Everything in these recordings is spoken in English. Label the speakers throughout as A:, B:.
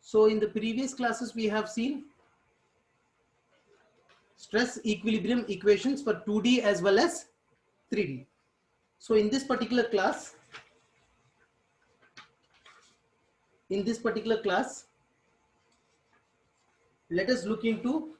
A: So in the previous classes, we have seen stress equilibrium equations for 2D as well as 3D. So in this particular class, let us look into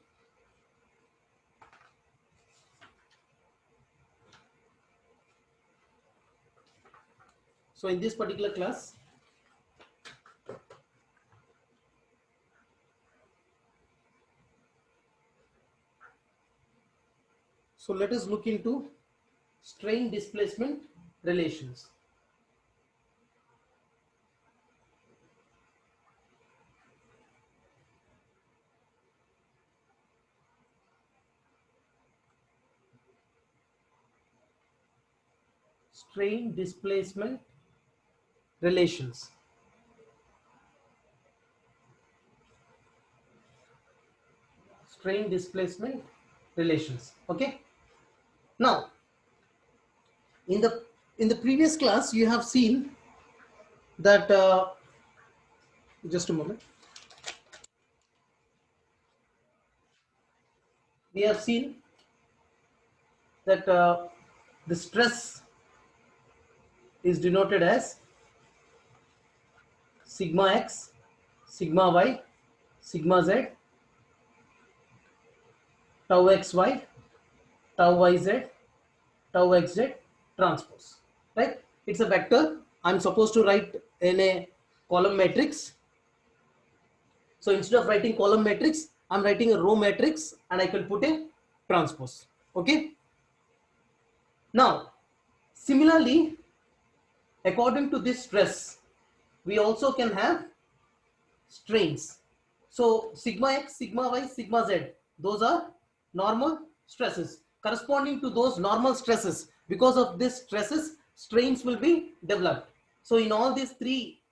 A: let us look into strain displacement relations. Strain displacement relations. Strain displacement relations. Okay. Now, in the previous class, you have seen that just a moment. We have seen that the stress is denoted as sigma x, sigma y, sigma z, tau xy, tau yz, tau xz transpose. Right? It's a vector. I'm supposed to write in a column matrix. So instead of writing column matrix, I'm writing a row matrix and I can put a transpose. Okay. Now, similarly, according to this stress, we also can have strains. So sigma x, sigma y, sigma z, those are normal stresses. Corresponding to those normal stresses, because of this stresses, strains will be developed. So in all these three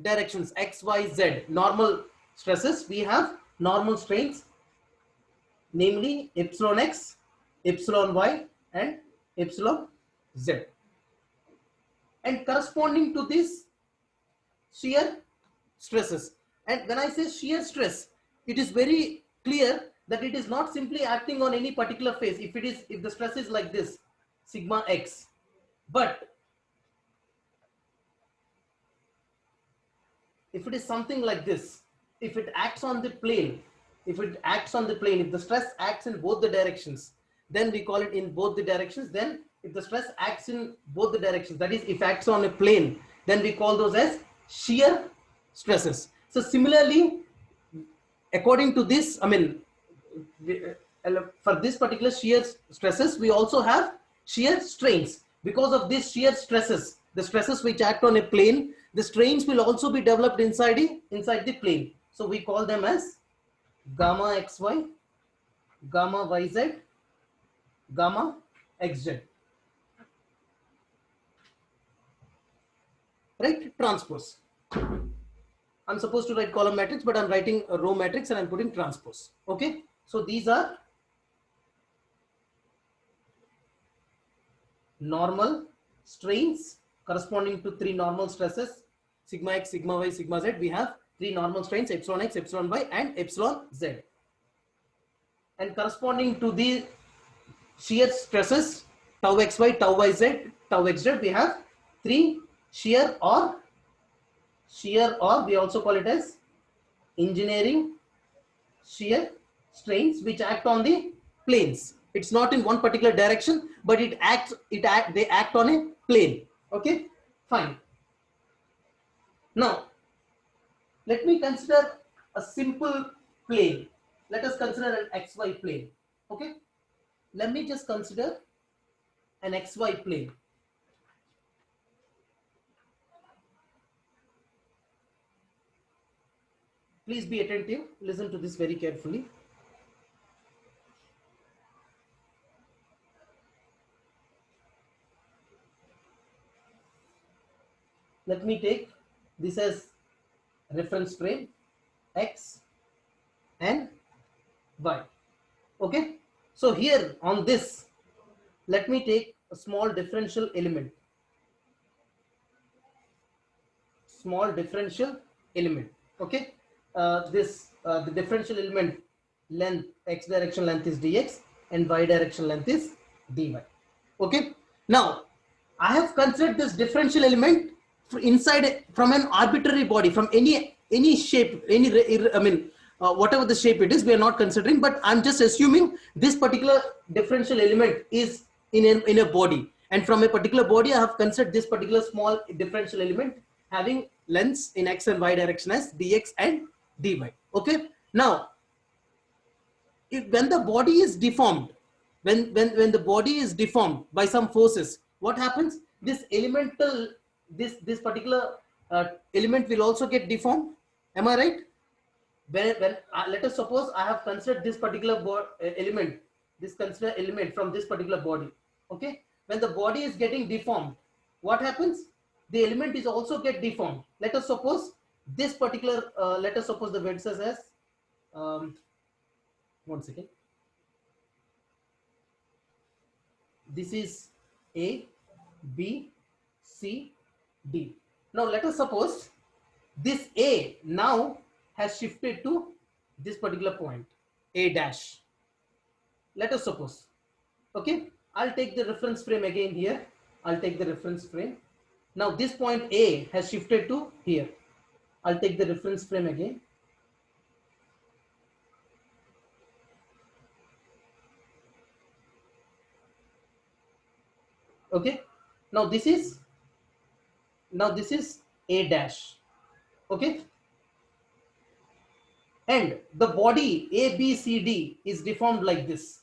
A: directions, x, y, z, normal stresses, we have normal strains, namely epsilon x, epsilon y, and epsilon z. And corresponding to this, shear stresses. And when I say shear stress, it is very clear that it is not simply acting on any particular phase. If the stress is like this, sigma x, but if it is something like this, if it acts on the plane, if the stress acts in both the directions, then we call it in both the directions. Then if the stress acts in both the directions, that is, if acts on a plane, then we call those as shear stresses. So similarly, according to this, for this particular shear stresses, we also have shear strains. Because of these shear stresses, the stresses which act on a plane, the strains will also be developed inside the plane. So we call them as gamma xy, gamma yz, gamma xz. Right? Transpose. I'm supposed to write column matrix, but I'm writing a row matrix and I'm putting transpose. Okay. So these are normal strains corresponding to three normal stresses, sigma x, sigma y, sigma z. We have three normal strains, epsilon x, epsilon y, and epsilon z. And corresponding to the shear stresses, tau xy, tau yz, tau xz, we have three shear or we also call it as engineering shear strains, which act on the planes. It's not in one particular direction, but they act on a plane. Okay, fine. Now, let me consider a simple plane. Let us consider an XY plane. Okay, let me just consider an XY plane. Please be attentive. Listen to this very carefully. Let me take this as reference frame, X and Y. Okay. So here on this, let me take a small differential element. Okay. the differential element length, x direction length is dx and y direction length is dy. Okay. Now I have considered this differential element inside from an arbitrary body, from any shape, I mean whatever the shape it is, we are not considering, but I'm just assuming this particular differential element is in a body, and from a particular body I have considered this particular small differential element having lengths in x and y direction as dx and dy. Okay. Now when the body is deformed, when the body is deformed by some forces, what happens? This elemental, this particular element will also get deformed. Am I right? When let us suppose I have considered this particular element, this consider element from this particular body. Okay. When the body is getting deformed, what happens? The element is also get deformed. Let us suppose this particular let us suppose the vertices as um, one second. This is A, B, C, D. Now let us suppose this A now has shifted to this particular point, A dash. Let us suppose. Okay, I'll take the reference frame again here. I'll take the reference frame. Now this point A has shifted to here. I'll take the reference frame again. Okay, now this is A dash. Okay, and the body A, B, C, D is deformed like this.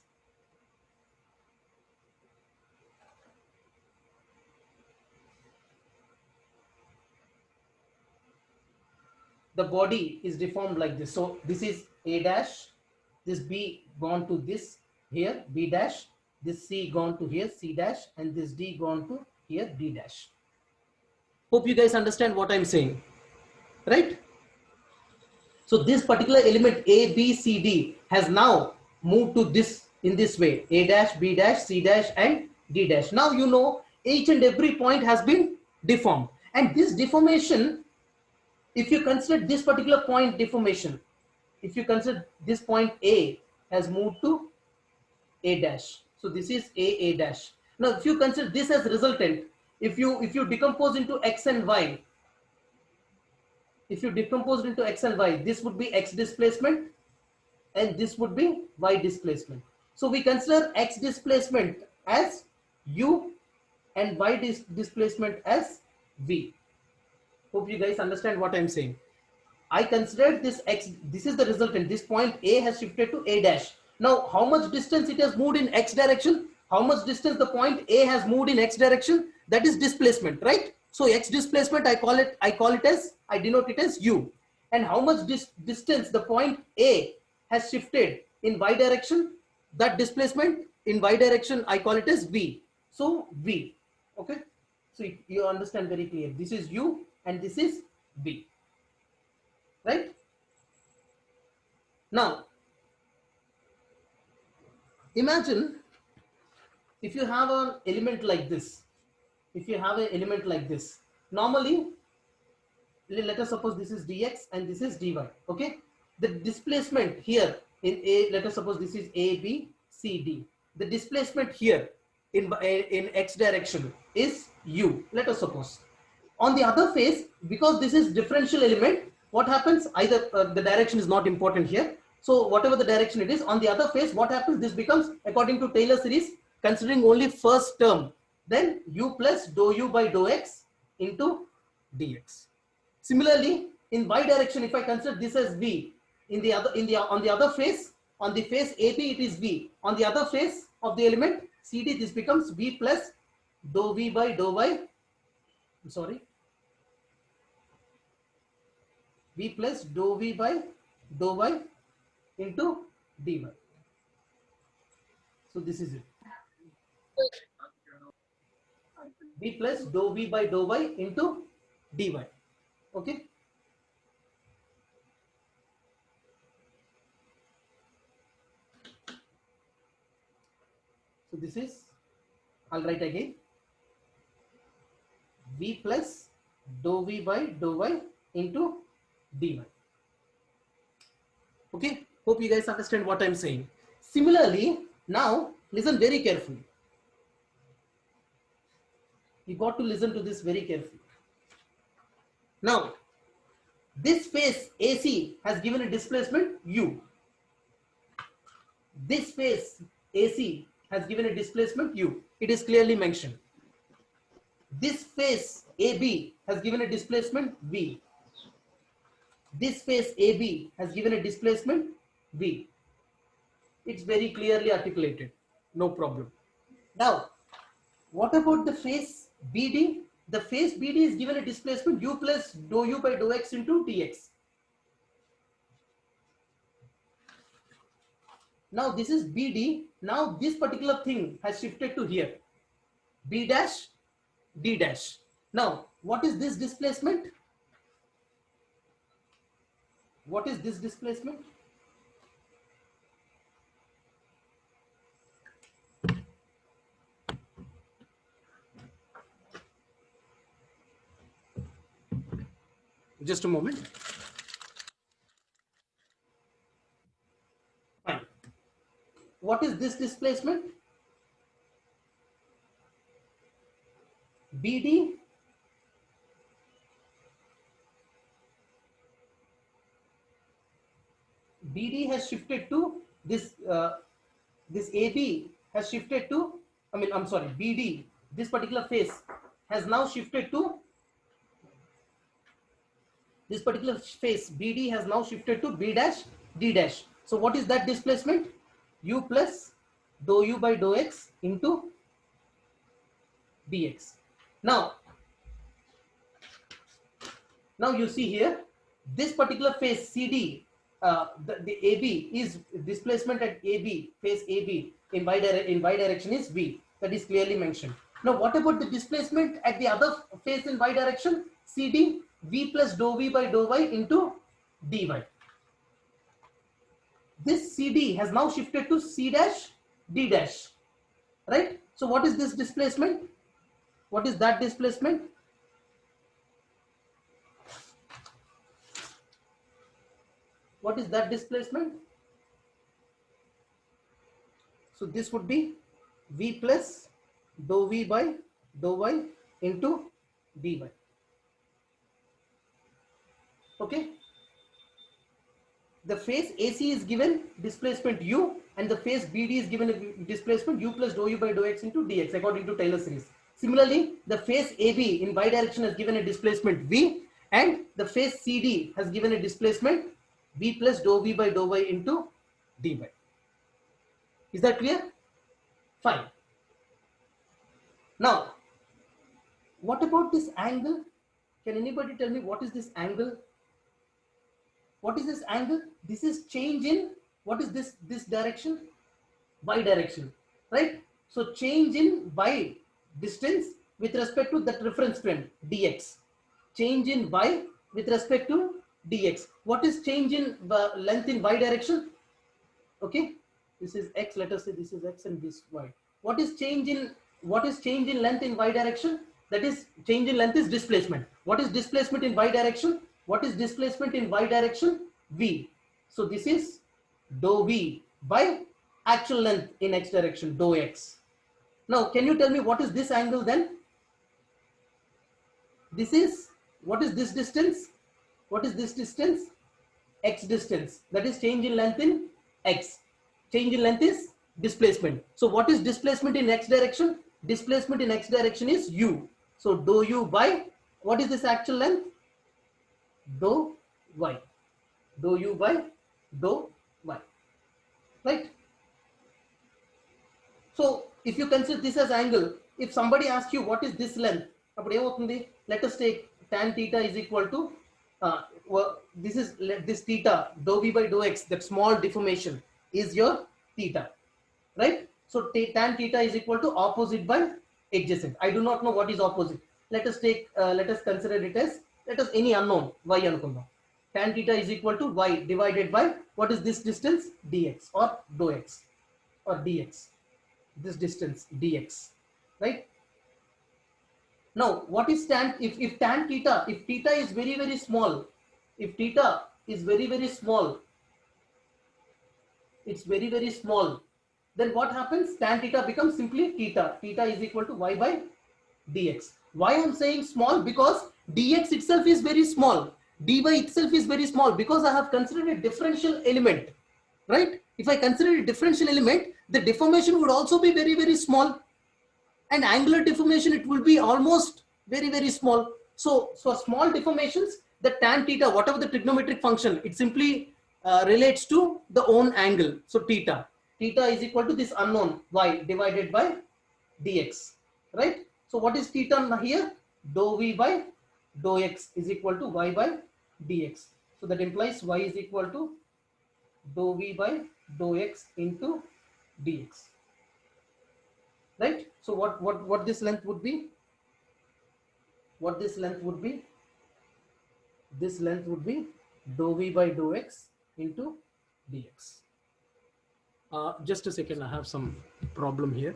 A: The body is deformed like this. So this is A dash, this B gone to this here, B dash, this C gone to here, C dash, and this D gone to here, D dash. Hope you guys understand what I'm saying, right? So this particular element A, B, C, D has now moved to this in this way, A dash, B dash, C dash, and D dash. Now you know each and every point has been deformed, and this deformation, if you consider this particular point deformation, if you consider this point A has moved to A dash, so this is A dash. Now if you consider this as resultant, if you decompose into x and y, if you decompose into x and y, this would be x displacement and this would be y displacement. So we consider x displacement as u and y displacement as v. Hope you guys understand what I'm saying. I considered this x, this is the resultant, this point A has shifted to A dash. Now how much distance it has moved in x direction, how much distance the point A has moved in x direction, that is displacement, right? So x displacement, I denote it as u. And how much distance the point A has shifted in y direction, that displacement in y direction, I call it as v. So v. Okay, so you understand very clear, this is u and this is v, right? Now imagine if you have an element like this, if you have an element like this, normally let us suppose this is dx and this is dy. Okay, the displacement here in A, let us suppose this is A, B, C, D. The displacement here in x direction is u, let us suppose. On the other face, because this is differential element, what happens? Either the direction is not important here. So whatever the direction it is, on the other face, what happens? This becomes, according to Taylor series, considering only first term, then u plus dou u by dou x into dx. Similarly, in y direction, if I consider this as v, on the other face, on the face AB it is v. On the other face of the element CD, this becomes v plus dou v by dou y. I'm sorry. V plus dou v by dou y into dy. So this is it. V plus dou v by dou y into dy. Okay. So this is, I'll write again, v plus dou v by dou y into dy. Okay, hope you guys understand what I'm saying. Similarly, now listen very carefully. You got to listen to this very carefully. Now, this face AC has given a displacement U. This face AC has given a displacement U. It is clearly mentioned. This face AB has given a displacement V. This face AB has given a displacement V. It's very clearly articulated. No problem. Now, what about the face BD? The face BD is given a displacement U plus dou U by dou X into dx. Now this is BD. Now this particular thing has shifted to here. B dash, D dash. Now, what is this displacement? What is this displacement? Just a moment. Fine. What is this displacement? BD BD has shifted to this. This AB has shifted to. I'm sorry. BD. This particular face has now shifted to. This particular face BD has now shifted to B dash D dash. So what is that displacement? U plus dou U by dou X into dx. Now you see here, this particular face CD, the AB is displacement at AB, face AB in y direction is V. That is clearly mentioned. Now what about the displacement at the other face in y direction? CD, V plus dou V by dou Y into dy. This CD has now shifted to C dash D dash, right? So what is this displacement? What is that displacement? What is that displacement? So this would be V plus dou V by dou Y into dy. Okay. The face AC is given displacement U and the face BD is given a displacement U plus dou U by dou X into dx according to Taylor series. Similarly, the face AB in y direction has given a displacement V and the face CD has given a displacement V plus dou V by dou Y into dy. Is that clear? Fine. Now, what about this angle? Can anybody tell me what is this angle? What is this angle? This is change in, what is this direction? Y direction, right? So change in Y distance with respect to that reference frame dx. Change in Y with respect to dx. What is change in length in Y direction? Okay, this is x. Let us say this is x and this y. What is change in length in y direction? That is change in length is displacement. What is displacement in y direction? What is displacement in y direction? V. So this is dou V by actual length in x direction, dou x. Now, can you tell me what is this angle then? This is, what is this distance? What is this distance? X distance. That is change in length in x. Change in length is displacement. So what is displacement in x direction? Displacement in x direction is u. So dou u by, what is this actual length? Dou y. Dou u by dou y. Right? So if you consider this as angle, if somebody asks you what is this length, let us take tan theta is equal to this is this theta dou v by dou x, that small deformation is your theta, right? So tan theta is equal to opposite by adjacent. I do not know what is opposite. Let us consider it as, let us any unknown y anukundam. Tan theta is equal to y divided by, what is this distance? Dx or dou x or dx. This distance dx, right? Now what is tan, if tan theta, if theta is very small, if theta is very small, it's very, very small, then what happens? Tan theta becomes simply theta. Theta is equal to y by dx. Why I'm saying small? Because dx itself is very small. dy itself is very small because I have considered a differential element, right? If I consider a differential element, the deformation would also be very, very small, and angular deformation, it will be almost very, very small. So for small deformations, the tan theta, whatever the trigonometric function, it simply relates to the own angle. So theta is equal to this unknown y divided by dx, right? So what is theta here? Dou v by dou x is equal to y by dx. So that implies y is equal to dou v by dou x into dx, right? So what this length would be? What this length would be? This length would be dou v by dou x into dx. Just a second, I have some problem here.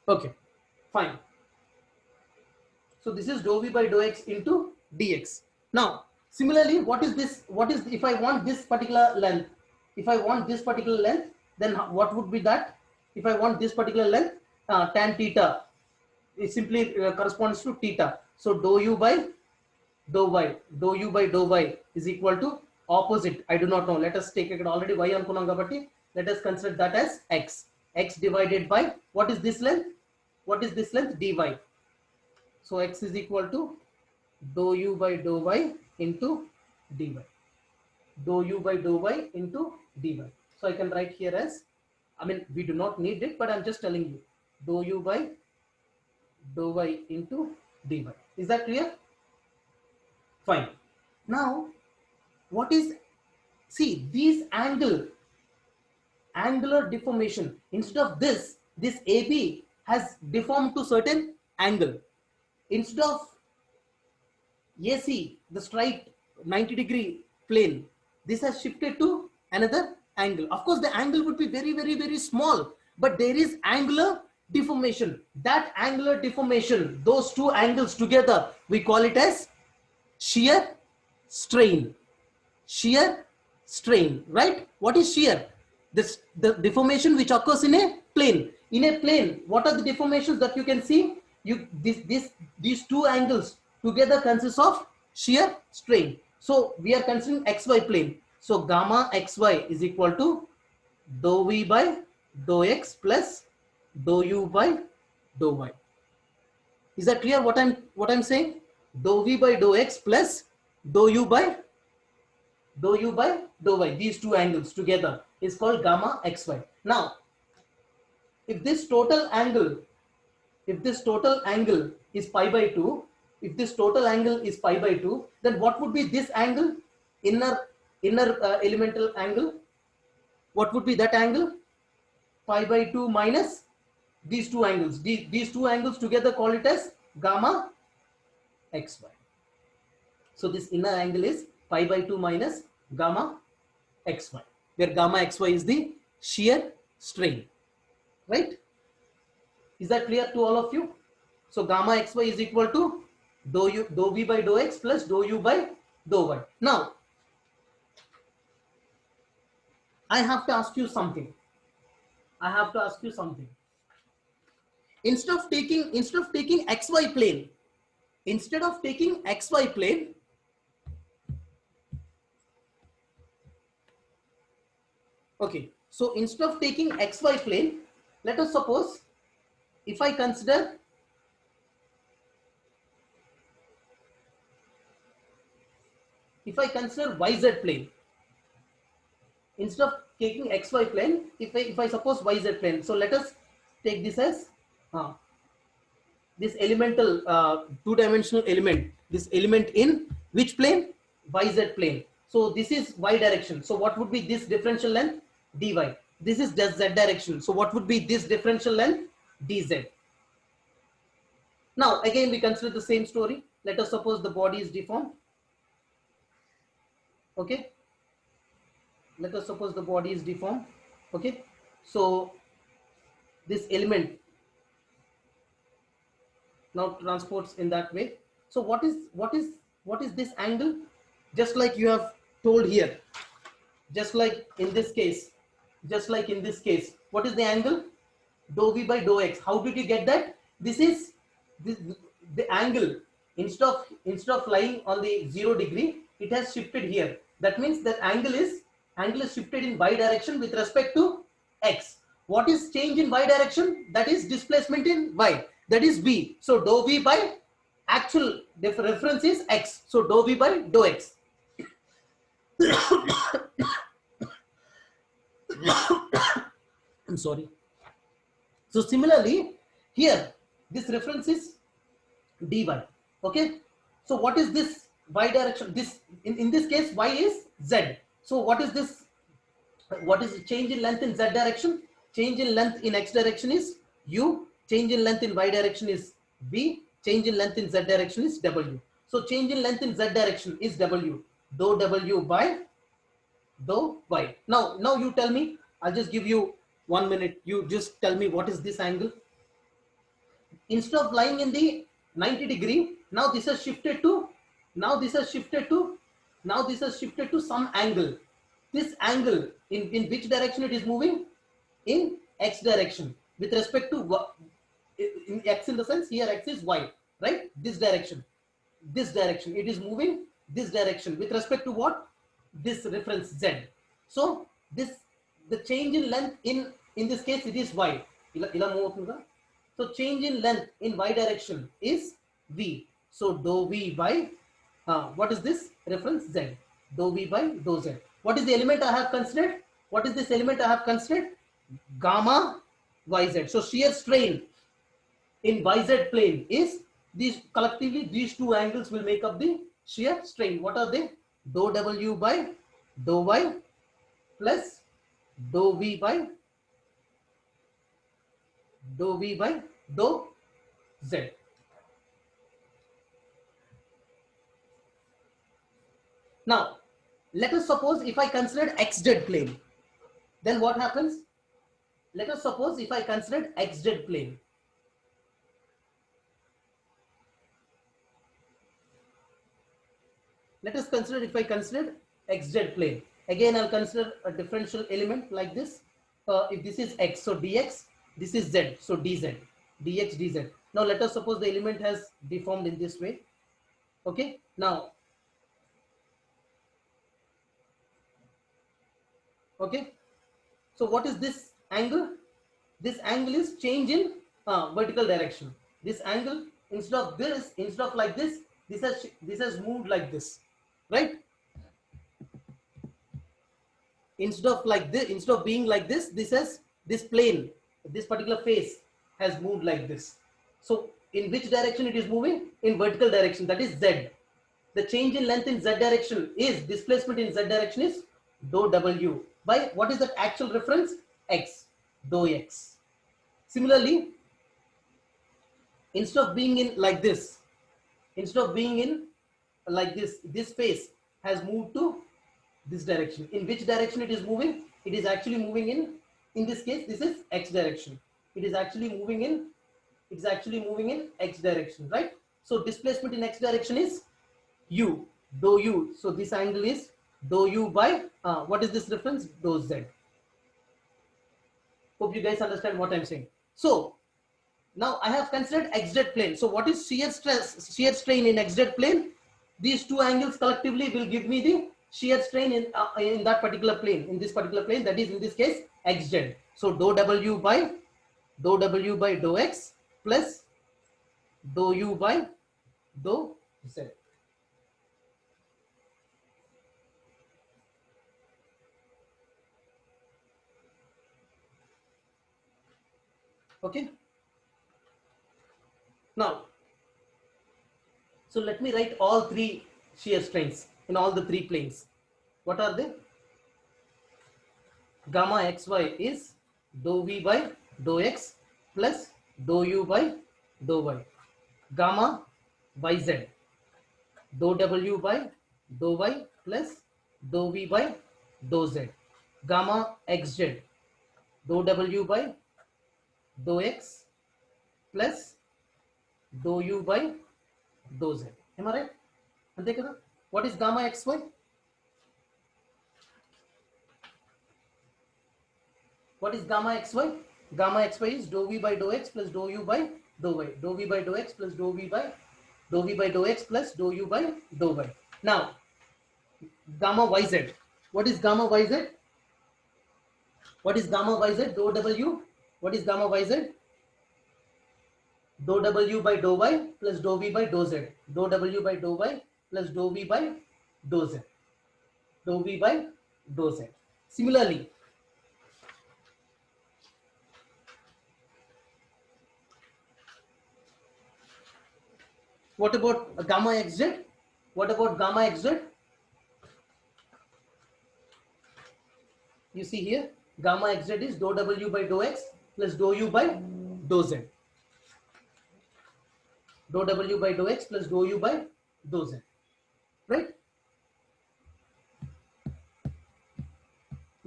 A: Okay, fine. So this is dou v by dou x into dx. Now, similarly, what is this? What is, if I want this particular length? If I want this particular length, then what would be that? If I want this particular length, tan theta, it simply corresponds to theta. So dou u by dou y, dou u by dou y is equal to opposite. I do not know. Let us take it already y anukunnam kabatti. Let us consider that as x. X divided by, what is this length? What is this length? Dy. So x is equal to dou u by dou y into dy. Dou u by dou y into dy. So I can write here as, I mean, we do not need it, but I'm just telling you, dou u by dou y into dy. Is that clear? Fine. Now, what is, see, these angular deformation, instead of this AB has deformed to certain angle. Instead of AC, the straight 90-degree plane, this has shifted to another angle. Of course, the angle would be very, very, very small, but there is angular deformation. That angular deformation, those two angles together, we call it as shear strain. Shear strain, right? What is shear? The deformation which occurs in a plane. In a plane, what are the deformations that you can see? These two angles together consists of shear strain. So we are considering xy plane. So gamma xy is equal to dou v by dou x plus dou u by dou y. Is that clear what I'm saying? Dou v by dou x plus dou u by dou y. These two angles together is called gamma xy. Now, if this total angle is pi by 2, if this total angle is pi by 2, then what would be this angle? Inner elemental angle. What would be that angle? Pi by 2 minus these two angles. These two angles together, call it as gamma xy. So this inner angle is pi by 2 minus gamma xy, where gamma xy is the shear strain, right? Is that clear to all of you? So gamma xy is equal to dou v by dou x plus dou u by dou y. Now, I have to ask you something. Instead of taking xy plane, okay, so instead of taking xy plane, let us suppose if I consider yz plane, instead of taking xy plane, if I suppose yz plane, so let us take this as this elemental two-dimensional element, this element in which plane? YZ plane. So this is y direction. So what would be this differential length? dy. This is just z direction. So what would be this differential length? dz. Now again we consider the same story. Let us suppose the body is deformed. Okay. Let us suppose the body is deformed. Okay. So this element now transports in that way. So what is this angle? Just like you have told here, just like in this case, what is the angle? Dou v by dou x. How did you get that? This is this, the angle. Instead of lying on the 0 degree, it has shifted here. That means that angle is shifted in y direction with respect to x. What is change in y direction? That is displacement in y. That is v. So dou v by actual reference is x. So dou v by dou x. I'm sorry. So similarly, here this reference is dy. Okay. So what is this y direction? This in this case y is z. So what is this? What is the change in length in z direction? Change in length in x direction is u. Change in length in y direction is v. Change in length in z direction is w. So change in length in z direction is w. Dou w by dou y. Now you tell me. I'll just give you 1 minute. You just tell me what is this angle. Instead of lying in the 90 degree, now this has shifted to some angle. This angle in which direction it is moving? In x direction with respect to in x, in the sense here x is y, right? This direction it is moving this direction with respect to what? This reference z. So this, the change in length in this case it is y. So change in length in y direction is v. So dou v by what is this reference? Z. Dou v by dou z. What is the element I have considered? What is this element I have considered? Gamma yz. So shear strain in yz plane is these, collectively these two angles will make up the shear strain. What are they? Dou w by dou y plus dou v by dou z. Now let us suppose if I considered xz plane, then what happens? Let us suppose if I considered xz plane. Let us consider if I consider xz plane. Again, I'll consider a differential element like this. If this is x, so dx, this is z, so dz, dx, dz. Now let us suppose the element has deformed in this way. Okay. Now, okay. So what is this angle? This angle is change in vertical direction. This angle, instead of like this, this has moved like this, right? Instead of being like this, this plane, this particular face has moved like this. So in which direction it is moving? In vertical direction, that is z. The change in length in z direction is displacement in z direction is dou w by what is that actual reference? X, dou x. Similarly, instead of being in like this, this face has moved to this direction. In which direction it is moving? It is actually moving in this case, this is x direction. It is actually moving in x direction, right? So displacement in x direction is u, dou u. So this angle is dou u by what is this reference? Dou z. Hope you guys understand what I'm saying. So now I have considered xz plane. So what is shear strain in xz plane? These two angles collectively will give me the shear strain in that particular plane, in this particular plane, that is in this case xz. So dou w by dou x plus dou u by dou z. Okay. Now, so let me write all three shear strains in all the three planes. What are they? Gamma xy is dou v by dou x plus dou u by dou y. Gamma yz dou w by dou y plus dou v by dou z. Gamma xz dou w by dou x plus dou u by dou z. Am I right? అంతే కదా. What is gamma xy? What is gamma xy? Gamma xy is dou v by dou x plus dou u by dou y. Dou v by dou x plus dou v by dou x plus dou u by dou y. Now, gamma yz. What is gamma yz? What is gamma yz? Dou w. What is gamma yz? Dou w by dou y plus dou v by dou z. Dou w by dou y plus dou v by dou z. Dou v by dou z. Similarly, what about gamma xz? What about gamma xz? You see here, gamma xz is dou w by dou x plus dou u by dou z. Dou w by dou x plus dou u by dou z. Right?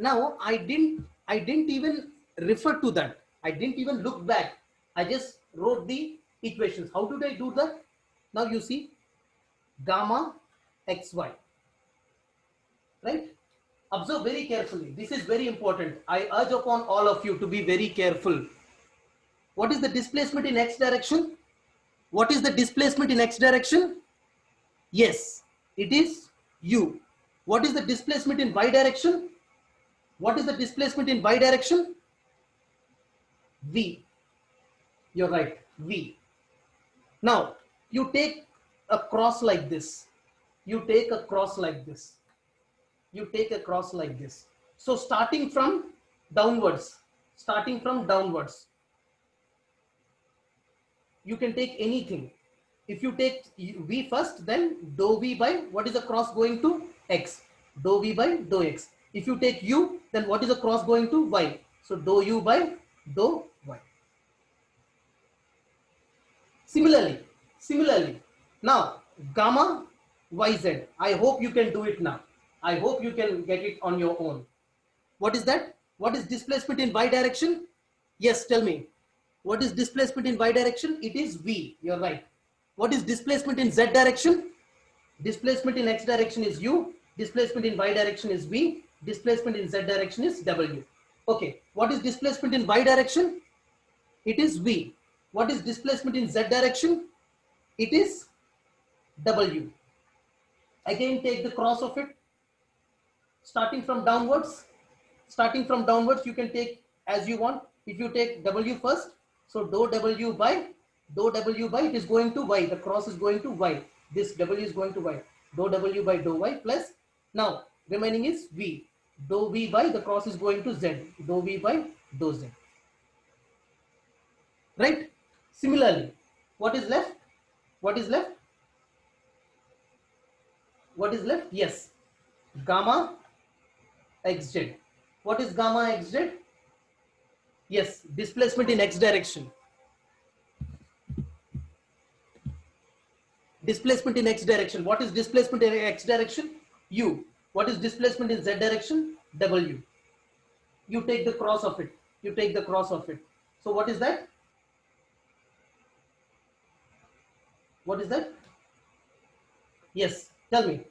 A: Now I didn't even refer to that. I didn't even look back. I just wrote the equations. How did I do that? Now you see gamma xy. Right? Observe very carefully. This is very important. I urge upon all of you to be very careful. What is the displacement in x direction? What is the displacement in x direction? Yes, it is u. What is the displacement in y direction? What is the displacement in y direction? V. You're right, V. Now, you take a cross like this. You take a cross like this. You take a cross like this. So starting from downwards, you can take anything. If you take V first, then dou V by, what is the cross going to? X. Dou V by dou X. If you take U, then what is the cross going to? Y. So dou U by dou Y. Similarly, now gamma YZ. I hope you can do it now. I hope you can get it on your own. What is that? What is displacement in Y direction? Yes, tell me. What is displacement in Y direction? It is V. You're right. What is displacement in Z direction? Displacement in X direction is U. Displacement in Y direction is V. Displacement in Z direction is W. Okay. What is displacement in Y direction? It is V. What is displacement in Z direction? It is W. Again, take the cross of it. Starting from downwards, you can take as you want. If you take W first, so dou W by, it is going to Y. The cross is going to Y. This W is going to Y. Dou W by dou Y plus, now remaining is V. Dou V by, the cross is going to Z. Dou V by dou Z. Right? Similarly, what is left? What is left? What is left? Yes. Gamma xz. What is gamma xz? Yes, displacement in x direction. Displacement in x direction. What is displacement in x direction? U. What is displacement in z direction? W. You take the cross of it. So what is that? What is that? Yes, tell me.